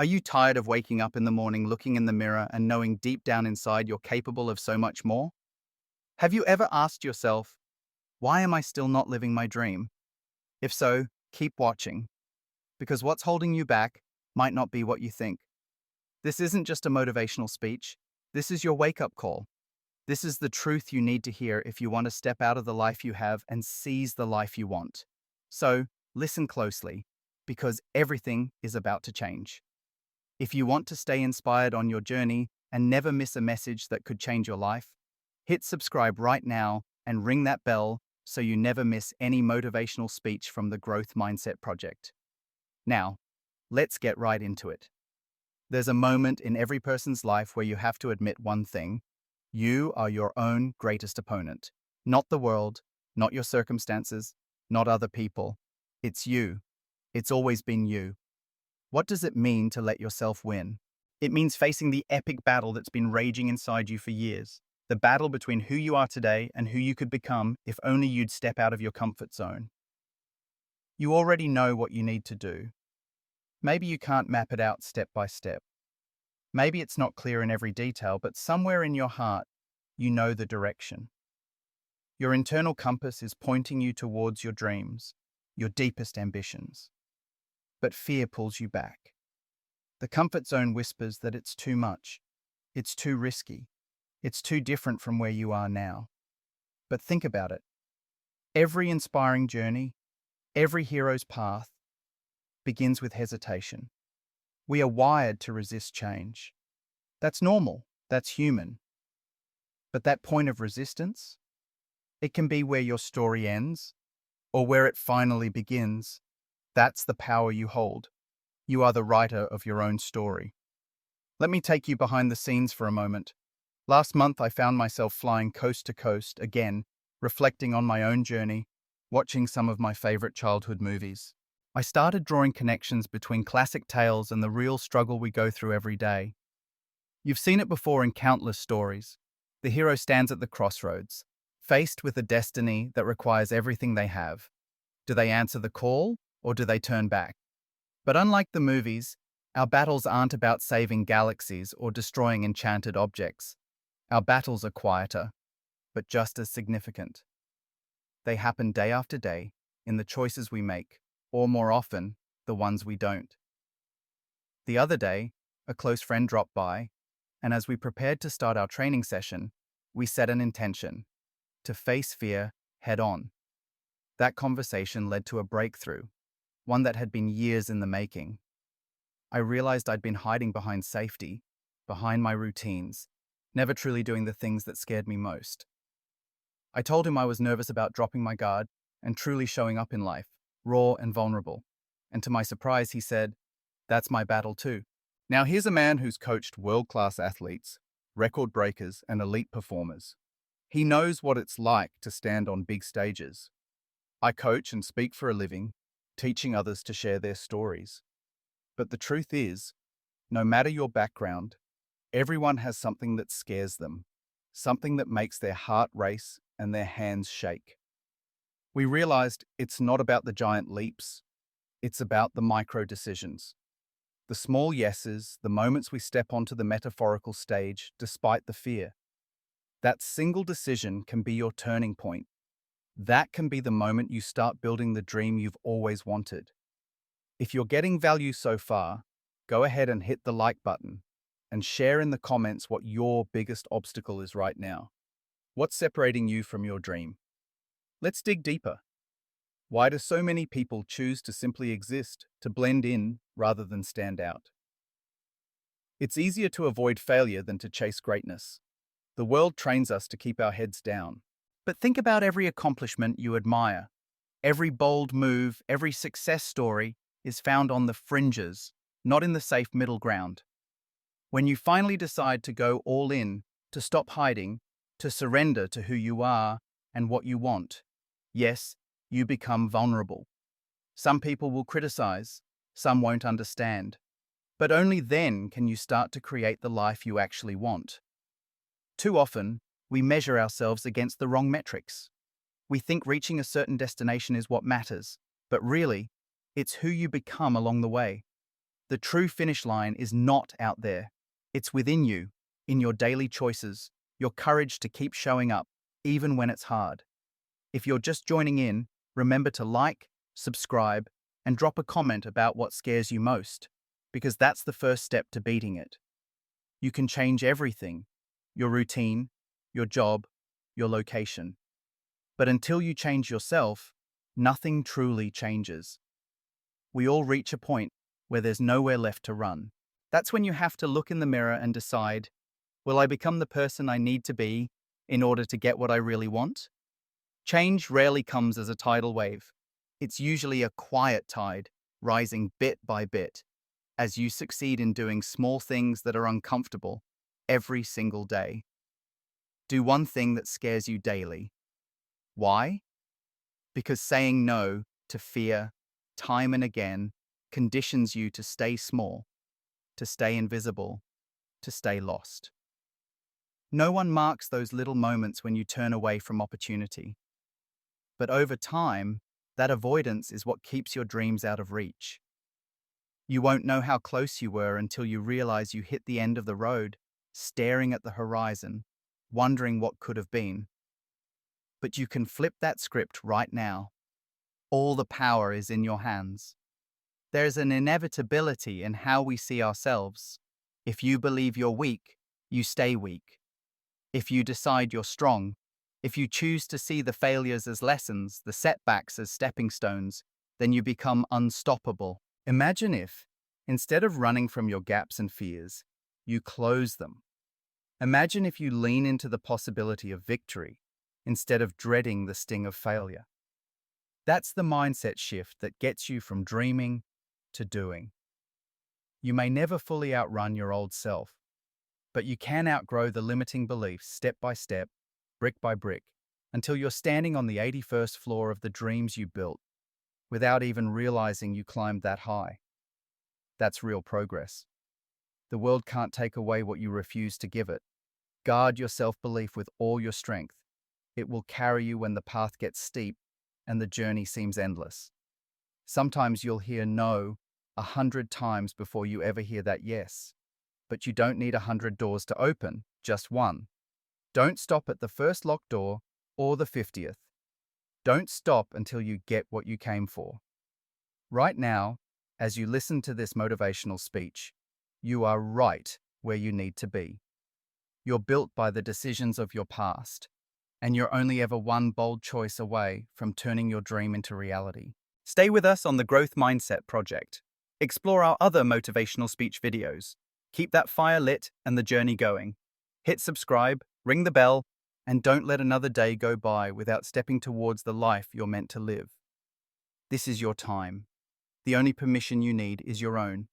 Are you tired of waking up in the morning, looking in the mirror, and knowing deep down inside you're capable of so much more? Have you ever asked yourself, why am I still not living my dream? If so, keep watching, because what's holding you back might not be what you think. This isn't just a motivational speech, this is your wake up call. This is the truth you need to hear if you want to step out of the life you have and seize the life you want. So, listen closely, because everything is about to change. If you want to stay inspired on your journey and never miss a message that could change your life, hit subscribe right now and ring that bell so you never miss any motivational speech from the Growth Mindset Project. Now, let's get right into it. There's a moment in every person's life where you have to admit one thing: you are your own greatest opponent. Not the world, not your circumstances, not other people. It's you. It's always been you. What does it mean to let yourself win? It means facing the epic battle that's been raging inside you for years. The battle between who you are today and who you could become if only you'd step out of your comfort zone. You already know what you need to do. Maybe you can't map it out step by step. Maybe it's not clear in every detail, but somewhere in your heart, you know the direction. Your internal compass is pointing you towards your dreams, your deepest ambitions. But fear pulls you back. The comfort zone whispers that it's too much, it's too risky, it's too different from where you are now. But think about it. Every inspiring journey, every hero's path, begins with hesitation. We are wired to resist change. That's normal, that's human. But that point of resistance, it can be where your story ends, or where it finally begins. That's the power you hold. You are the writer of your own story. Let me take you behind the scenes for a moment. Last month, I found myself flying coast to coast again, reflecting on my own journey, watching some of my favorite childhood movies. I started drawing connections between classic tales and the real struggle we go through every day. You've seen it before in countless stories. The hero stands at the crossroads, faced with a destiny that requires everything they have. Do they answer the call, or do they turn back? But unlike the movies, our battles aren't about saving galaxies or destroying enchanted objects. Our battles are quieter, but just as significant. They happen day after day in the choices we make, or more often, the ones we don't. The other day, a close friend dropped by, and as we prepared to start our training session, we set an intention: to face fear head on. That conversation led to a breakthrough, one that had been years in the making. I realized I'd been hiding behind safety, behind my routines, never truly doing the things that scared me most. I told him I was nervous about dropping my guard and truly showing up in life, raw and vulnerable. And to my surprise, he said, "That's my battle too." Now here's a man who's coached world-class athletes, record breakers, and elite performers. He knows what it's like to stand on big stages. I coach and speak for a living, teaching others to share their stories. But the truth is, no matter your background, everyone has something that scares them, something that makes their heart race and their hands shake. We realized it's not about the giant leaps, it's about the micro decisions. The small yeses, the moments we step onto the metaphorical stage despite the fear. That single decision can be your turning point. That can be the moment you start building the dream you've always wanted. If you're getting value so far, go ahead and hit the like button and share in the comments what your biggest obstacle is right now. What's separating you from your dream? Let's dig deeper. Why do so many people choose to simply exist, to blend in rather than stand out? It's easier to avoid failure than to chase greatness. The world trains us to keep our heads down. But think about every accomplishment you admire. Every bold move, every success story is found on the fringes, not in the safe middle ground. When you finally decide to go all in, to stop hiding, to surrender to who you are and what you want, yes, you become vulnerable. Some people will criticize, some won't understand. But only then can you start to create the life you actually want. Too often, we measure ourselves against the wrong metrics. We think reaching a certain destination is what matters, but really, it's who you become along the way. The true finish line is not out there. It's within you, in your daily choices, your courage to keep showing up, even when it's hard. If you're just joining in, remember to like, subscribe, and drop a comment about what scares you most, because that's the first step to beating it. You can change everything: your routine, your job, your location. But until you change yourself, nothing truly changes. We all reach a point where there's nowhere left to run. That's when you have to look in the mirror and decide, will I become the person I need to be in order to get what I really want? Change rarely comes as a tidal wave. It's usually a quiet tide, rising bit by bit, as you succeed in doing small things that are uncomfortable every single day. Do one thing that scares you daily. Why? Because saying no to fear, time and again, conditions you to stay small, to stay invisible, to stay lost. No one marks those little moments when you turn away from opportunity. But over time, that avoidance is what keeps your dreams out of reach. You won't know how close you were until you realize you hit the end of the road, staring at the horizon, wondering what could have been. But you can flip that script right now. All the power is in your hands. There's an inevitability in how we see ourselves. If you believe you're weak, you stay weak. If you decide you're strong, if you choose to see the failures as lessons, the setbacks as stepping stones, then you become unstoppable. Imagine if, instead of running from your gaps and fears, you close them. Imagine if you lean into the possibility of victory instead of dreading the sting of failure. That's the mindset shift that gets you from dreaming to doing. You may never fully outrun your old self, but you can outgrow the limiting beliefs step by step, brick by brick, until you're standing on the 81st floor of the dreams you built, without even realizing you climbed that high. That's real progress. The world can't take away what you refuse to give it. Guard your self-belief with all your strength. It will carry you when the path gets steep and the journey seems endless. Sometimes you'll hear no 100 times before you ever hear that yes. But you don't need 100 doors to open, just one. Don't stop at the first locked door or the 50th. Don't stop until you get what you came for. Right now, as you listen to this motivational speech, you are right where you need to be. You're built by the decisions of your past, and you're only ever one bold choice away from turning your dream into reality. Stay with us on the Growth Mindset Project. Explore our other motivational speech videos. Keep that fire lit and the journey going. Hit subscribe, ring the bell, and don't let another day go by without stepping towards the life you're meant to live. This is your time. The only permission you need is your own.